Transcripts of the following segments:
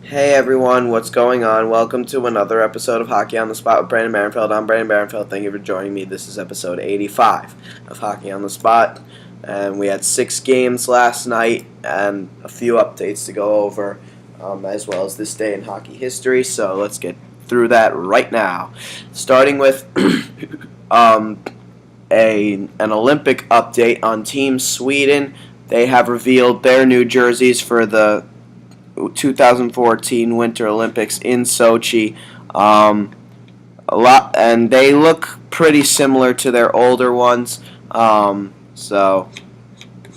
Hey everyone, what's going on? Welcome to another episode of Hockey on the Spot with Brandon Barenfeld. I'm Brandon Barenfeld. Thank you for joining me. This is episode 85 of Hockey on the Spot. And we had 6 games last night and a few updates to go over, as well as this day in hockey history. So let's get through that right now. Starting with an Olympic update on Team Sweden. They have revealed their new jerseys for the 2014 Winter Olympics in Sochi. And they look pretty similar to their older ones. So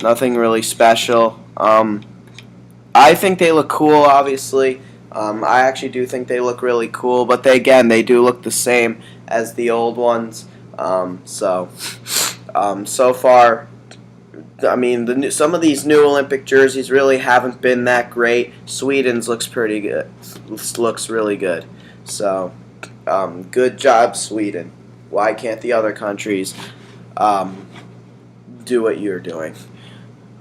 nothing really special. I think they look cool. Obviously, I actually do think they look really cool. But they do look the same as the old ones. So far, I mean, some of these new Olympic jerseys really haven't been that great. Sweden's looks pretty good. Looks really good. So, good job, Sweden. Why can't the other countries do what you're doing?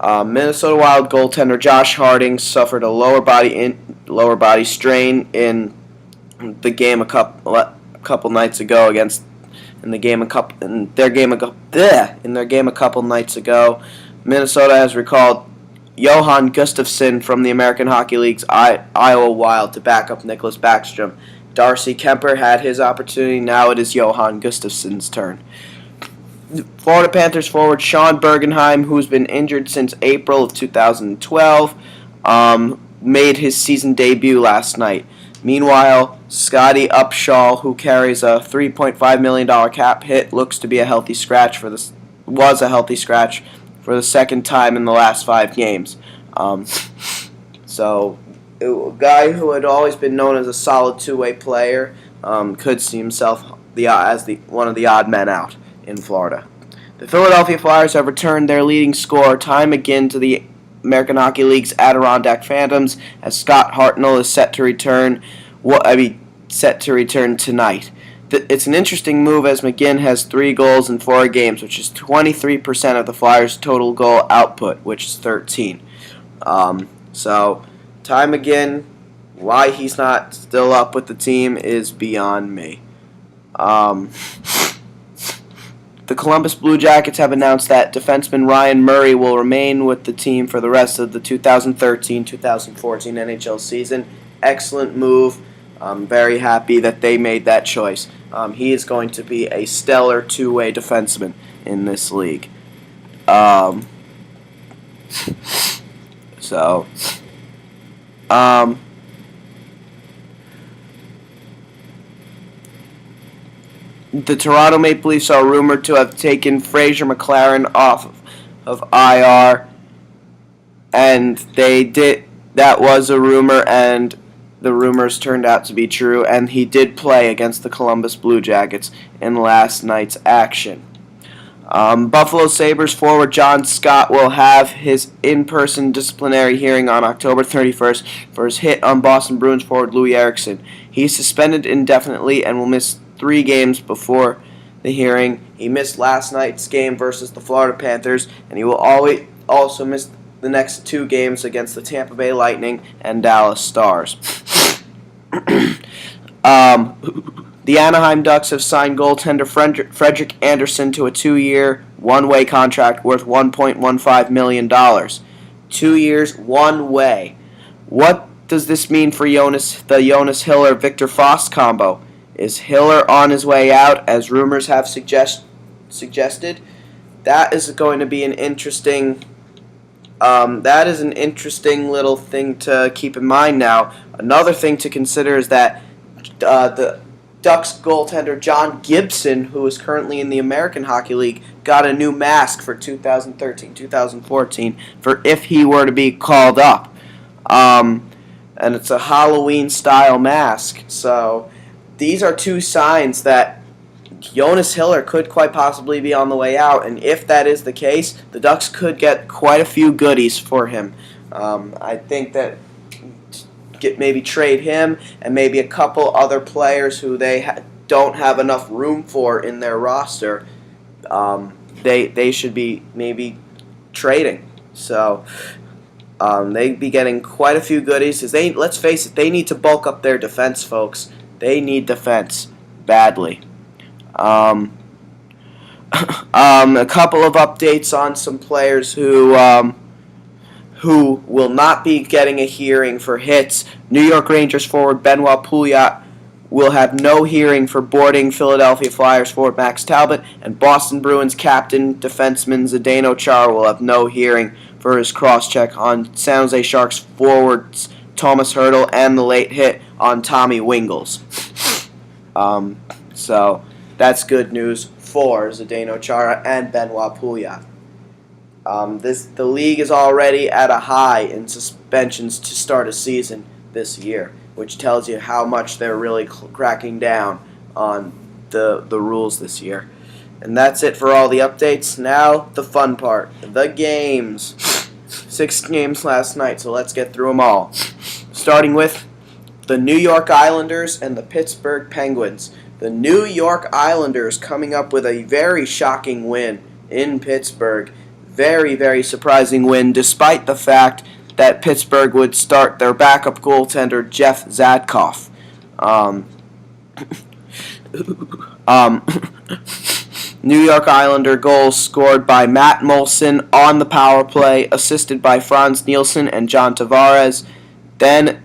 Minnesota Wild goaltender Josh Harding suffered a lower body strain in the game a couple nights ago in their game a couple nights ago. Minnesota has recalled Johan Gustafsson from the American Hockey League's Iowa Wild to back up Nicholas Backstrom. Darcy Kemper had his opportunity. Now it is Johan Gustafsson's turn. Florida Panthers forward Sean Bergenheim, who's been injured since April of 2012, made his season debut last night. Meanwhile, Scotty Upshall, who carries a $3.5 million cap hit, looks to be a healthy scratch for the second time in the last 5 games. So, a guy who had always been known as a solid two-way player could see himself as one of the odd men out in Florida. The Philadelphia Flyers have returned their leading scorer time again to the American Hockey League's Adirondack Phantoms as Scott Hartnell is set to return tonight. It's an interesting move as McGinn has 3 goals in 4 games, which is 23% of the Flyers' total goal output, which is 13. So, time again, why he's not still up with the team is beyond me. The Columbus Blue Jackets have announced that defenseman Ryan Murray will remain with the team for the rest of the 2013-2014 NHL season. Excellent move. I'm very happy that they made that choice. He is going to be a stellar two-way defenseman in this league. The Toronto Maple Leafs are rumored to have taken Fraser McLaren off of IR, and they did. That was a rumor, and the rumors turned out to be true, and he did play against the Columbus Blue Jackets in last night's action. Buffalo Sabres forward John Scott will have his in-person disciplinary hearing on October 31st for his hit on Boston Bruins forward Louis Eriksson. He is suspended indefinitely and will miss 3 games before the hearing. He missed last night's game versus the Florida Panthers, and he will also miss the next 2 games against the Tampa Bay Lightning and Dallas Stars. The Anaheim Ducks have signed goaltender Frederik Andersen to a 2-year, one-way contract worth $1.15 million. 2 years, one way. What does this mean for the Jonas Hiller-Victor Frost combo? Is Hiller on his way out, as rumors have suggested? That is going to be an interesting. That is an interesting little thing to keep in mind now. Another thing to consider is that the Ducks goaltender John Gibson, who is currently in the American Hockey League, got a new mask for 2013-2014 for if he were to be called up. And it's a Halloween-style mask, so these are 2 signs that Jonas Hiller could quite possibly be on the way out, and if that is the case, the Ducks could get quite a few goodies for him. I think that maybe trade him and maybe a couple other players who they don't have enough room for in their roster. They should be maybe trading. So They'd be getting quite a few goodies. Cause let's face it, they need to bulk up their defense, folks. They need defense badly. A couple of updates on some players who will not be getting a hearing for hits. New York Rangers forward Benoit Pouliot will have no hearing for boarding Philadelphia Flyers forward Max Talbot, and Boston Bruins captain defenseman Zdeno Chara will have no hearing for his cross-check on San Jose Sharks forwards Thomas Hertl and the late hit on Tommy Wingels. So that's good news for Zdeno Chara and Benoit Pouliot. The league is already at a high in suspensions to start a season this year, which tells you how much they're really cracking down on the rules this year. And that's it for all the updates. Now, the fun part, the games. 6 games last night, so let's get through them all. Starting with the New York Islanders and the Pittsburgh Penguins. The New York Islanders coming up with a very shocking win in Pittsburgh. Very, very surprising win, despite the fact that Pittsburgh would start their backup goaltender, Jeff Zadkoff. New York Islander goals scored by Matt Moulson on the power play, assisted by Franz Nielsen and John Tavares. Then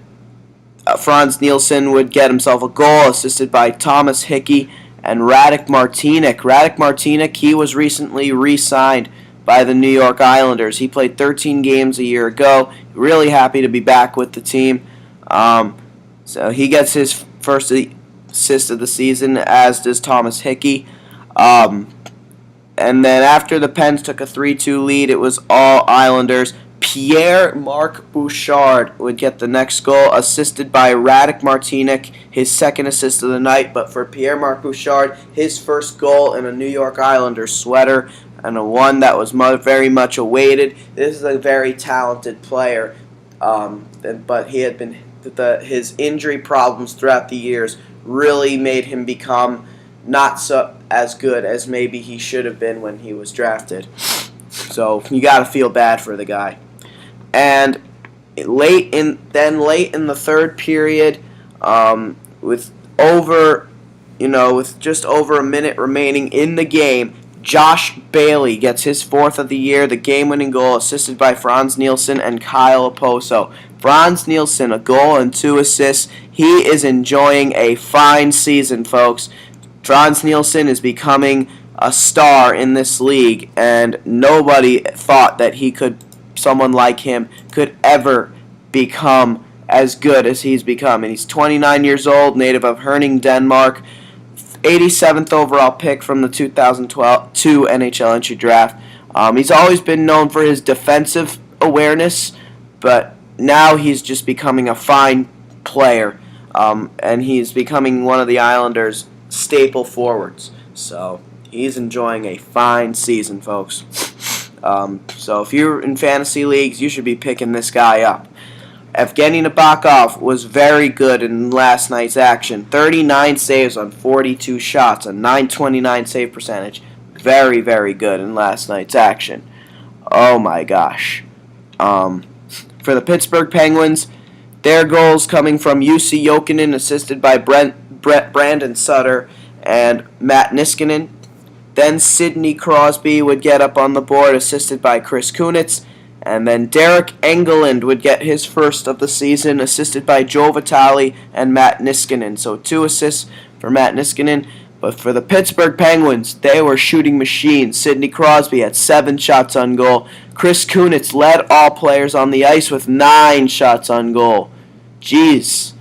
Franz Nielsen would get himself a goal, assisted by Thomas Hickey and Radek Martinek. Radek Martinek, he was recently re-signed by the New York Islanders. He played 13 games a year ago. Really happy to be back with the team. So he gets his first assist of the season, as does Thomas Hickey. And then after the Pens took a 3-2 lead, it was all Islanders. Pierre-Marc Bouchard would get the next goal, assisted by Radek Martinek, his second assist of the night. But for Pierre-Marc Bouchard, his first goal in a New York Islanders sweater, and a one that was very much awaited. This is a very talented player, but he had been his injury problems throughout the years really made him become not so as good as maybe he should have been when he was drafted. So you got to feel bad for the guy. And late in the third period, with just over a minute remaining in the game, Josh Bailey gets his 4th of the year, the game-winning goal, assisted by Franz Nielsen and Kyle Oposo. Franz Nielsen, a goal and 2 assists. He is enjoying a fine season, folks. Franz Nielsen is becoming a star in this league, and nobody thought that someone like him could ever become as good as he's become. And he's 29 years old, native of Herning, Denmark. 87th overall pick from the 2012 NHL entry draft. He's always been known for his defensive awareness, but now he's just becoming a fine player, and he's becoming one of the Islanders' staple forwards. So he's enjoying a fine season, folks. So if you're in fantasy leagues, you should be picking this guy up. Evgeny Nabokov was very good in last night's action. 39 saves on 42 shots, a .929 save percentage. Very, very good in last night's action. Oh my gosh. For the Pittsburgh Penguins, their goals coming from Jussi Jokinen, assisted by Brandon Sutter and Matt Niskanen. Then Sidney Crosby would get up on the board, assisted by Chris Kunitz. And then Derek Engelland would get his first of the season, assisted by Joe Vitale and Matt Niskanen. So 2 assists for Matt Niskanen. But for the Pittsburgh Penguins, they were shooting machines. Sidney Crosby had 7 shots on goal. Chris Kunitz led all players on the ice with 9 shots on goal. Jeez.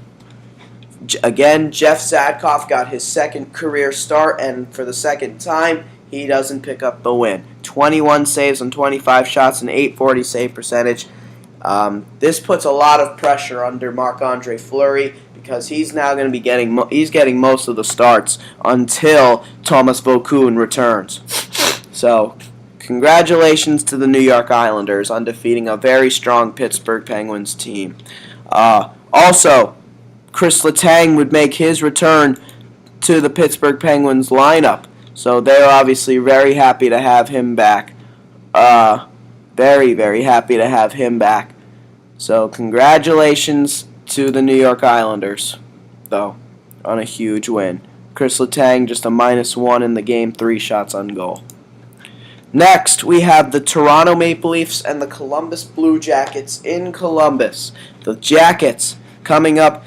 Again, Jeff Zadkoff got his second career start, and for the second time, he doesn't pick up the win. 21 saves on 25 shots and .840 save percentage. This puts a lot of pressure under Marc-Andre Fleury, because he's now going to be getting most of the starts until Thomas Vokoun returns. So, congratulations to the New York Islanders on defeating a very strong Pittsburgh Penguins team. Also, Chris Letang would make his return to the Pittsburgh Penguins lineup. So they're obviously very happy to have him back. Very, very happy to have him back. So congratulations to the New York Islanders, though, on a huge win. Chris Letang just a -1 in the game, 3 shots on goal. Next, we have the Toronto Maple Leafs and the Columbus Blue Jackets in Columbus. The Jackets coming up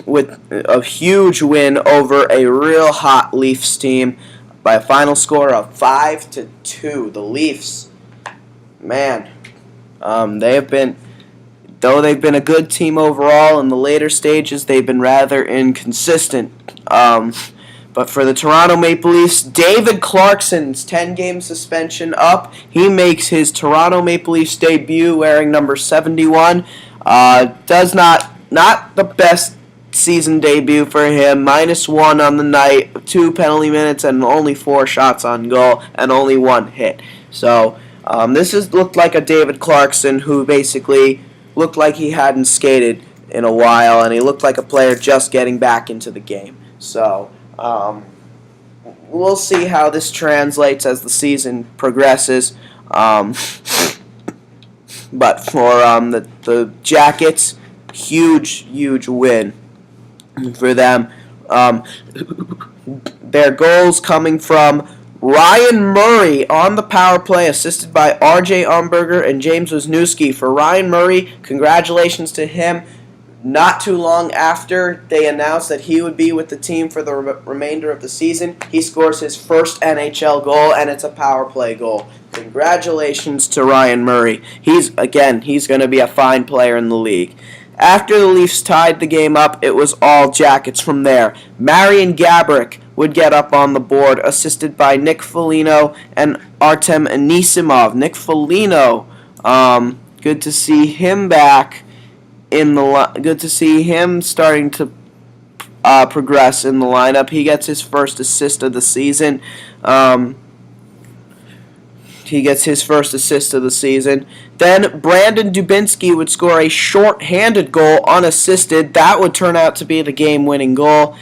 with a huge win over a real hot Leafs team by a final score of 5-2. The Leafs, man, they've been a good team overall in the later stages, they've been rather inconsistent. But for the Toronto Maple Leafs, David Clarkson's 10-game suspension up. He makes his Toronto Maple Leafs debut wearing number 71. Does not the best season debut for him. -1 on the night, 2 penalty minutes, and only 4 shots on goal, and only 1 hit. So this looked like a David Clarkson who basically looked like he hadn't skated in a while, and he looked like a player just getting back into the game. So we'll see how this translates as the season progresses. But for the Jackets, huge win for them. Their goals coming from Ryan Murray on the power play, assisted by R.J. Umberger and James Wisniewski. For Ryan Murray, congratulations to him. Not too long after they announced that he would be with the team for the remainder of the season, he scores his first NHL goal, and it's a power play goal. Congratulations to Ryan Murray. He's going to be a fine player in the league. After the Leafs tied the game up, it was all Jackets from there. Marian Gaborik would get up on the board, assisted by Nick Foligno and Artem Anisimov. Nick Foligno, good to see him back. Good to see him starting to progress in the lineup. He gets his first assist of the season. Then Brandon Dubinsky would score a short-handed goal unassisted. That would turn out to be the game-winning goal.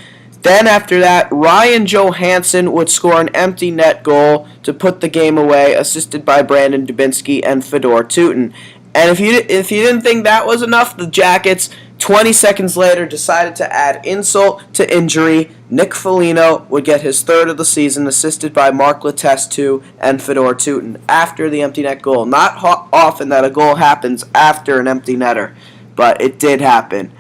Then after that, Ryan Johansson would score an empty net goal to put the game away, assisted by Brandon Dubinsky and Fedor Tutin. And if you didn't think that was enough, the Jackets, 20 seconds later, decided to add insult to injury. Nick Foligno would get his 3rd of the season, assisted by Mark Letestu and Fedor Tutin after the empty net goal. Not often that a goal happens after an empty netter, but it did happen.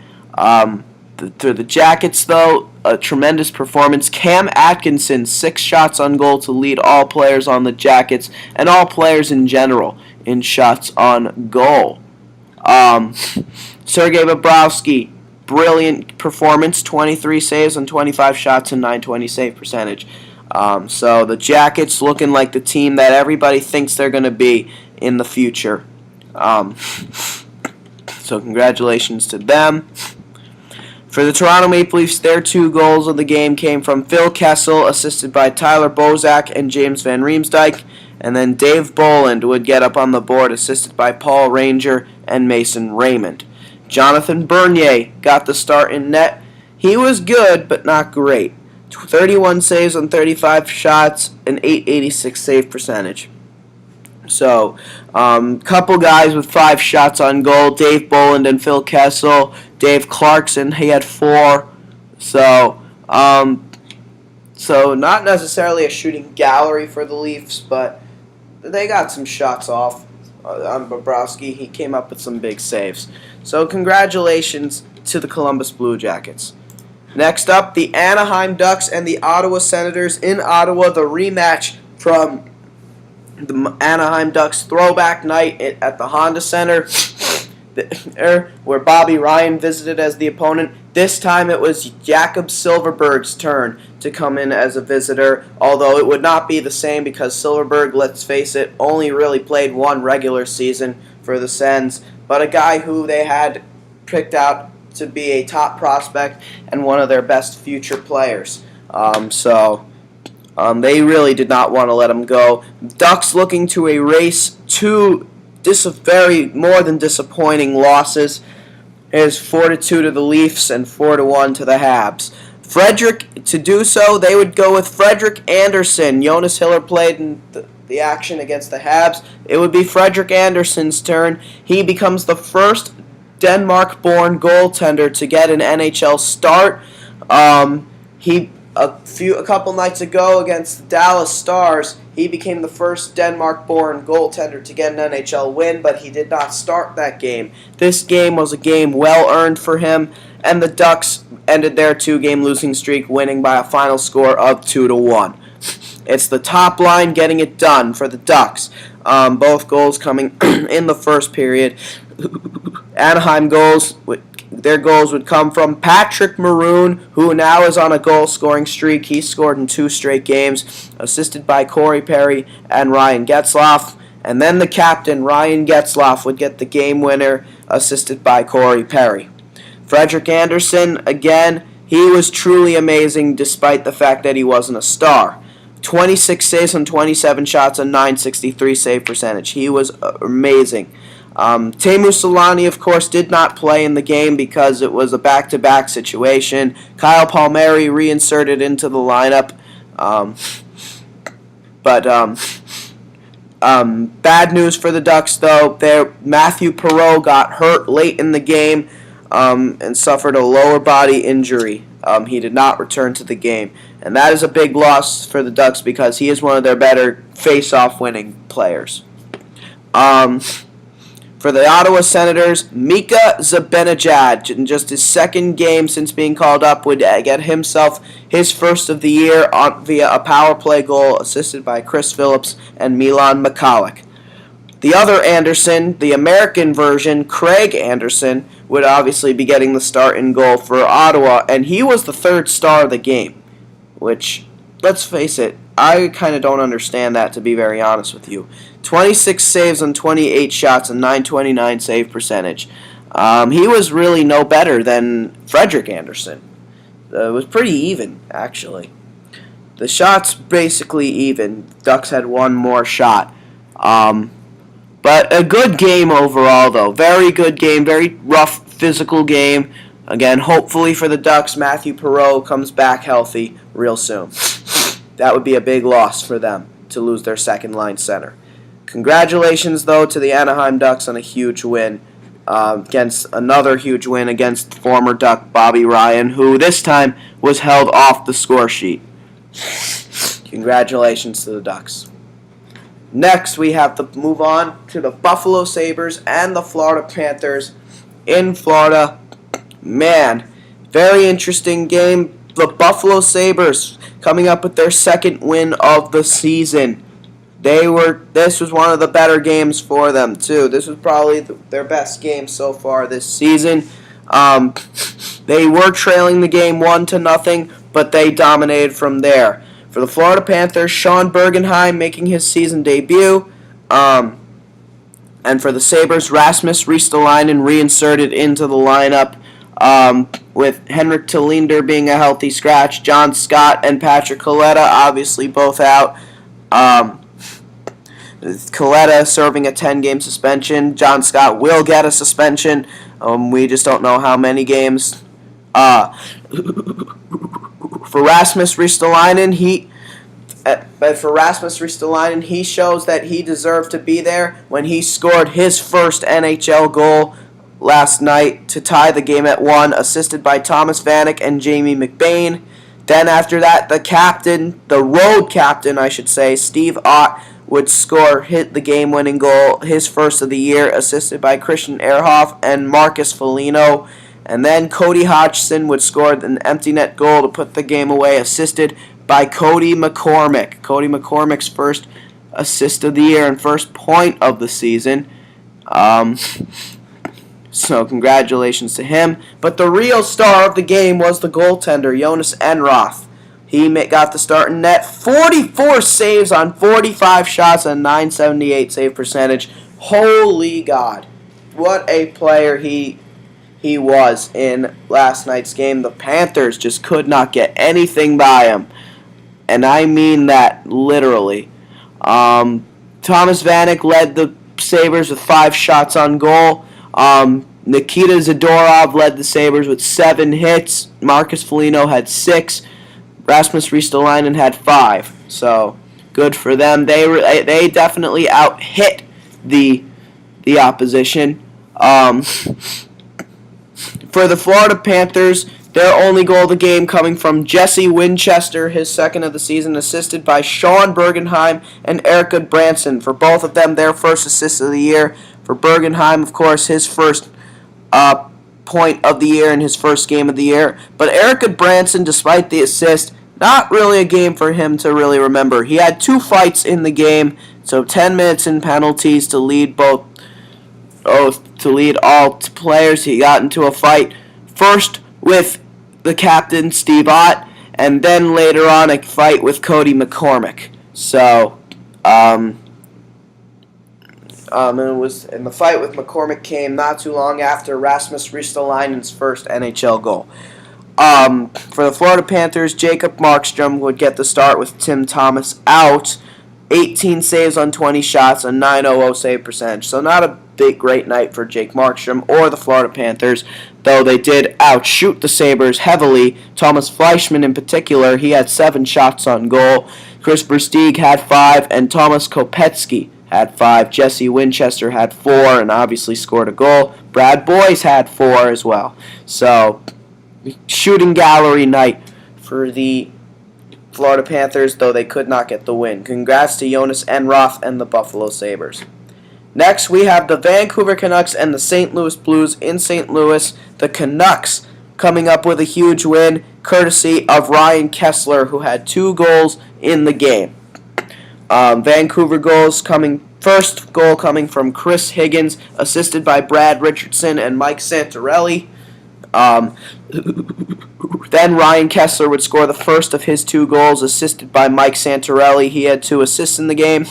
For the Jackets, though, a tremendous performance. Cam Atkinson, 6 shots on goal to lead all players on the Jackets and all players in general in shots on goal. Sergei Bobrovsky, brilliant performance, 23 saves on 25 shots and .920 save percentage. So the Jackets looking like the team that everybody thinks they're going to be in the future. So congratulations to them. For the Toronto Maple Leafs, their 2 goals of the game came from Phil Kessel, assisted by Tyler Bozak and James Van Riemsdyk. And then Dave Bolland would get up on the board, assisted by Paul Ranger and Mason Raymond. Jonathan Bernier got the start in net. He was good, but not great. 31 saves on 35 shots, and .886 save percentage. So, couple guys with 5 shots on goal, Dave Bolland and Phil Kessel. Dave Clarkson, he had 4. So not necessarily a shooting gallery for the Leafs, but they got some shots off on Bobrovsky. He came up with some big saves. So congratulations to the Columbus Blue Jackets. Next up, the Anaheim Ducks and the Ottawa Senators in Ottawa, the rematch from the Anaheim Ducks throwback night at the Honda Center, where Bobby Ryan visited as the opponent. This time it was Jakob Silfverberg's turn to come in as a visitor, although it would not be the same because Silfverberg, let's face it, only really played 1 regular season for the Sens, but a guy who they had picked out to be a top prospect and one of their best future players. They really did not want to let him go. Ducks looking to erase 2 very more than disappointing losses. Is 4-2 to the Leafs and 4-1 to the Habs. To do so, they would go with Frederik Andersen. Jonas Hiller played in the action against the Habs, it would be Frederik Andersen's turn. He becomes the first Denmark-born goaltender to get an NHL start. A couple nights ago against the Dallas Stars, he became the first Denmark-born goaltender to get an NHL win, but he did not start that game. This game was a game well earned for him, and the Ducks ended their 2-game losing streak, winning by a final score of 2-1. It's the top line getting it done for the Ducks. Both goals coming in the first period. Anaheim their goals would come from Patrick Maroon, who now is on a goal-scoring streak. He scored in 2 straight games, assisted by Corey Perry and Ryan Getzlaf. And then the captain, Ryan Getzlaf, would get the game winner, assisted by Corey Perry. Frederik Andersen, again, he was truly amazing despite the fact that he wasn't a star. 26 saves on 27 shots, a .963 save percentage. He was amazing. Teemu Selanne, of course, did not play in the game because it was a back-to-back situation. Kyle Palmieri reinserted into the lineup. Bad news for the Ducks, though. Matthew Perreault got hurt late in the game and suffered a lower body injury. He did not return to the game. And that is a big loss for the Ducks because he is one of their better face-off winning players. For the Ottawa Senators, Mika Zibanejad, in just his second game since being called up, would get himself his first of the year via a power play goal assisted by Chris Phillips and Milan Michalek. The other Anderson, the American version, Craig Anderson, would obviously be getting the start in goal for Ottawa, and he was the third star of the game, which, let's face it, I kind of don't understand that, to be very honest with you. 26 saves on 28 shots and .929 save percentage. He was really no better than Frederik Andersen. It was pretty even, actually. The shots basically even. Ducks had one more shot. But a good game overall, though. Very good game. Very rough, physical game. Again, hopefully for the Ducks, Matthew Perreault comes back healthy real soon. That would be a big loss for them to lose their second-line center. Congratulations, though, to the Anaheim Ducks on a huge win against another huge win against former Duck Bobby Ryan, who this time was held off the score sheet. Congratulations to the Ducks. Next, we have to move on to the Buffalo Sabres and the Florida Panthers in Florida. Man, very interesting game. The Buffalo Sabres coming up with their second win of the season. This was one of the better games for them, too. This was probably their best game so far this season. They were trailing the game 1-0, but they dominated from there. For the Florida Panthers, Sean Bergenheim making his season debut. And for the Sabres, Rasmus Ristolainen reinserted into the lineup. With Henrik Telinder being a healthy scratch, John Scott and Patrick Kaleta obviously both out. Kaleta serving a 10-game suspension. John Scott will get a suspension. We just don't know how many games. For Rasmus Ristolainen, he shows that he deserved to be there when he scored his first NHL goal last night to tie the game at 1, assisted by Thomas Vanek and Jamie McBain. Then after that, the road captain, I should say, Steve Ott, would hit the game-winning goal, his first of the year, assisted by Christian Ehrhoff and Marcus Foligno. And then Cody Hodgson would score an empty net goal to put the game away, assisted by Cody McCormick. Cody McCormick's first assist of the year and first point of the season. So congratulations to him. But the real star of the game was the goaltender, Jonas Enroth. He got the start in net. 44 saves on 45 shots and .978 save percentage. Holy God. What a player he was in last night's game. The Panthers just could not get anything by him. And I mean that literally. Thomas Vanek led the Sabres with 5 shots on goal. Nikita Zadorov led the Sabres with 7 hits. Marcus Foligno had 6. Rasmus Ristolainen had 5. So, Good for them. They definitely out-hit the opposition. For the Florida Panthers, their only goal of the game coming from Jesse Winchester, his second of the season, assisted by Sean Bergenheim and Eric Goodbranson. For both of them, their first assist of the year. For Bergenheim, of course, his first point of the year and his first game of the year. But Eric Goodbranson, despite the assist, not really a game for him to really remember. He had 2 fights in the game, so 10 minutes in penalties to lead all players. He got into a fight first with the captain, Steve Ott, and then later on a fight with Cody McCormick. So, and the fight with McCormick came not too long after Rasmus Ristolainen's first NHL goal. For the Florida Panthers, Jacob Markstrom would get the start with Tim Thomas out. 18 saves on 20 shots, a .900 save percentage. So not a great night for Jake Markstrom or the Florida Panthers, though they did outshoot the Sabres heavily. Thomas Fleischmann in particular, he had 7 shots on goal. Chris Versteeg had 5, and Thomas Kopetsky had 5. Jesse Winchester had 4 and obviously scored a goal. Brad Boyes had 4 as well. So, shooting gallery night for the Florida Panthers, though they could not get the win. Congrats to Jonas Enroth and the Buffalo Sabres. Next, we have the Vancouver Canucks and the St. Louis Blues in St. Louis. The Canucks coming up with a huge win, courtesy of Ryan Kesler, who had 2 goals in the game. Vancouver first goal coming from Chris Higgins, assisted by Brad Richardson and Mike Santorelli. Then Ryan Kesler would score the first of his 2 goals, assisted by Mike Santorelli. He had 2 assists in the game.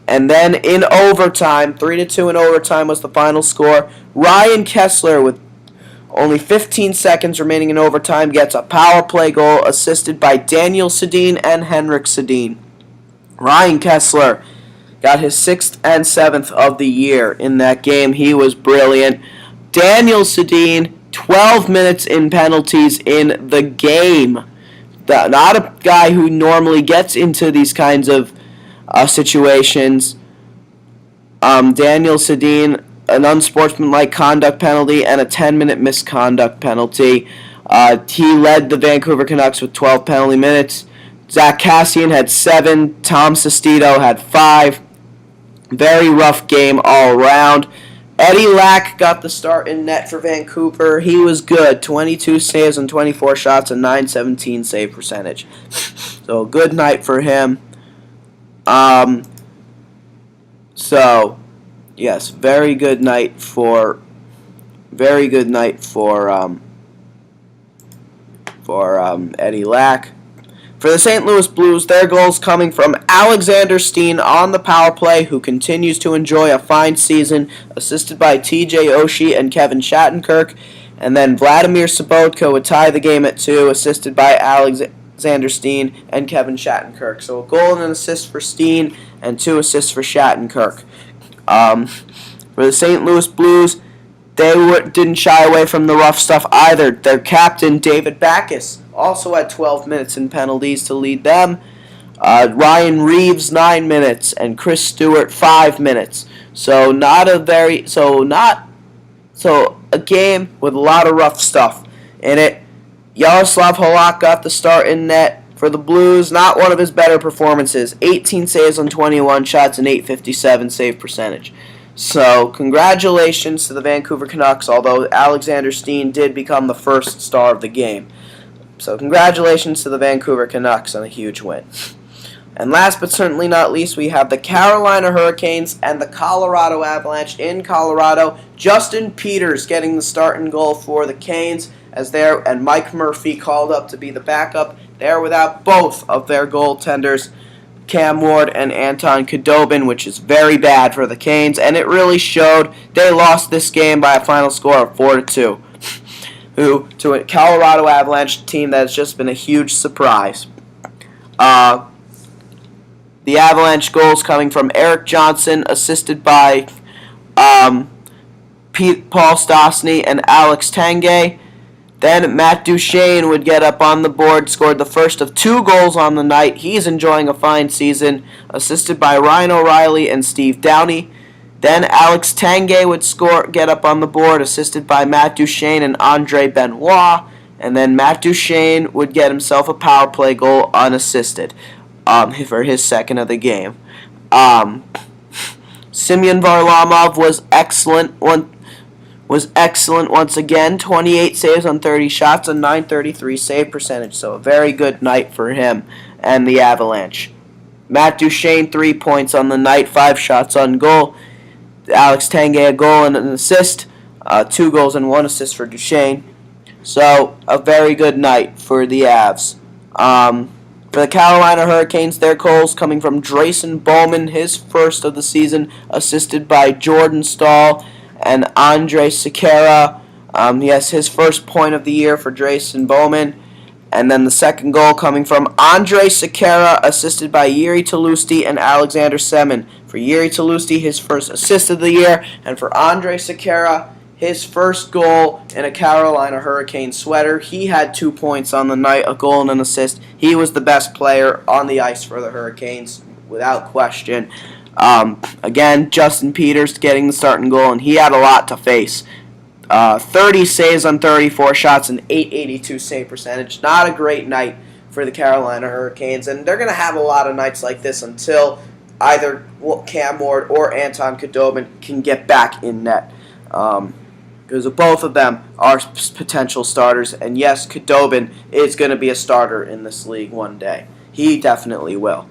And then in overtime, 3-2 in overtime was the final score. Ryan Kesler, with only 15 seconds remaining in overtime, gets a power play goal, assisted by Daniel Sedin and Henrik Sedin. Ryan Kesler got his 6th and 7th of the year in that game. He was brilliant. Daniel Sedin, 12 minutes in penalties in the game. Not a guy who normally gets into these kinds of situations. Daniel Sedin, an unsportsmanlike conduct penalty and a 10-minute misconduct penalty. He led the Vancouver Canucks with 12 penalty minutes. Zach Kassian had 7. Tom Sestito had 5. Very rough game all around. Eddie Lack got the start in net for Vancouver. He was good. 22 saves on 24 shots, a .917 save percentage. So, good night for him. Yes, very good night for Eddie Lack. For the St. Louis Blues, their goals coming from Alexander Steen on the power play, who continues to enjoy a fine season, assisted by TJ Oshie and Kevin Shattenkirk. And then Vladimir Sobotka would tie the game at 2, assisted by Alexander Steen and Kevin Shattenkirk. So a goal and an assist for Steen and 2 assists for Shattenkirk. For the St. Louis Blues, they didn't shy away from the rough stuff either. Their captain, David Backes, also had 12 minutes in penalties to lead them. Ryan Reeves, 9 minutes, and Chris Stewart, 5 minutes. So a game with a lot of rough stuff in it. Yaroslav Halak got the start in net for the Blues. Not one of his better performances. 18 saves on 21 shots and .857 save percentage. So, congratulations to the Vancouver Canucks, although Alexander Steen did become the first star of the game. So, congratulations to the Vancouver Canucks on a huge win. And last but certainly not least, we have the Carolina Hurricanes and the Colorado Avalanche in Colorado. Justin Peters getting the start and goal for the Canes, and Mike Murphy called up to be the backup. They're without both of their goaltenders, Cam Ward and Anton Khudobin, which is very bad for the Canes, and it really showed. They lost this game by a final score of 4-2 to a Colorado Avalanche team that has just been a huge surprise. The Avalanche goals coming from Eric Johnson, assisted by Paul Stastny and Alex Tanguay. Then Matt Duchene would get up on the board, scored the first of 2 goals on the night. He's enjoying a fine season, assisted by Ryan O'Reilly and Steve Downey. Then Alex Tanguay would get up on the board, assisted by Matt Duchene and Andre Benoit. And then Matt Duchene would get himself a power play goal unassisted for his second of the game. Semyon Varlamov was excellent once again. 28 saves on 30 shots, a .933 save percentage. So a very good night for him and the Avalanche. Matt Duchene, 3 points on the night, 5 shots on goal. Alex Tanguay, a goal and an assist. 2 goals and 1 assist for Duchene. So a very good night for the Avs. For the Carolina Hurricanes, their goals coming from Drayson Bowman, his first of the season, assisted by Jordan Staal and Andre Sekera. Yes, his first point of the year for Drayson Bowman. And then the second goal coming from Andre Sekera, assisted by Jiri Tolusti and Alexander Semin. For Jiri Tolusti, his first assist of the year, and for Andre Sekera, his first goal in a Carolina Hurricane sweater. He had 2 points on the night, a goal and an assist. He was the best player on the ice for the Hurricanes, without question. Again, Justin Peters getting the starting goal, and he had a lot to face. 30 saves on 34 shots, and .882 save percentage. Not a great night for the Carolina Hurricanes, and they're going to have a lot of nights like this until either Cam Ward or Anton Khudobin can get back in net. Because both of them are potential starters, and yes, Khudobin is going to be a starter in this league one day. He definitely will.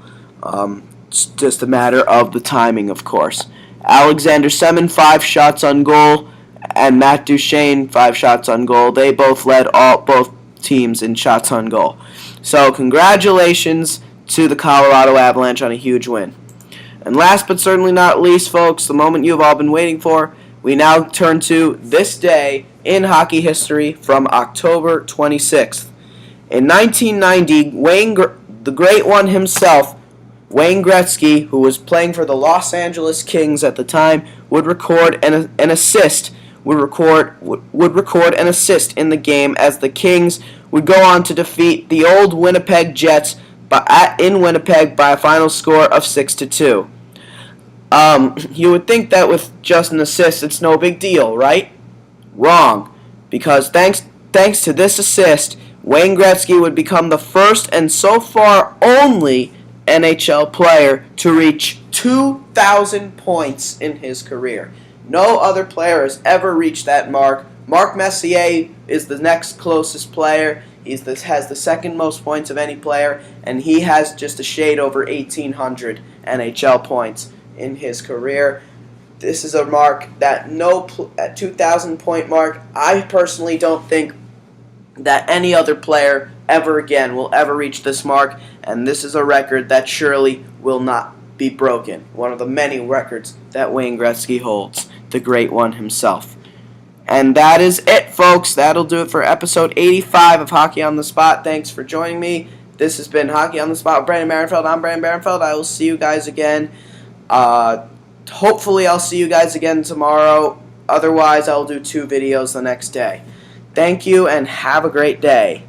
It's just a matter of the timing, of course. Alexander Semin, 5 shots on goal, and Matt Duchene, 5 shots on goal. They both led both teams in shots on goal. So congratulations to the Colorado Avalanche on a huge win. And last but certainly not least, folks, the moment you've all been waiting for, we now turn to this day in hockey history from October 26th. In 1990, the great one himself, Wayne Gretzky, who was playing for the Los Angeles Kings at the time, would record an assist in the game as the Kings would go on to defeat the old Winnipeg Jets in Winnipeg by a final score of 6-2. You would think that with just an assist, it's no big deal, right? Wrong, because thanks to this assist, Wayne Gretzky would become the first and so far only NHL player to reach 2,000 points in his career. No other player has ever reached that mark. Mark Messier is the next closest player. He has the second most points of any player, and he has just a shade over 1,800 NHL points in his career. This is a mark that at 2,000 point mark, I personally don't think that any other player ever again will ever reach this mark, and this is a record that surely will not be broken. One of the many records that Wayne Gretzky holds, the great one himself. And that is it, folks. That'll do it for episode 85 of Hockey on the Spot. Thanks for joining me. This has been Hockey on the Spot with Brandon Barenfeld. I'm Brandon Barenfeld. I will see you guys again. Hopefully I'll see you guys again tomorrow. Otherwise, I'll do 2 videos the next day. Thank you, and have a great day.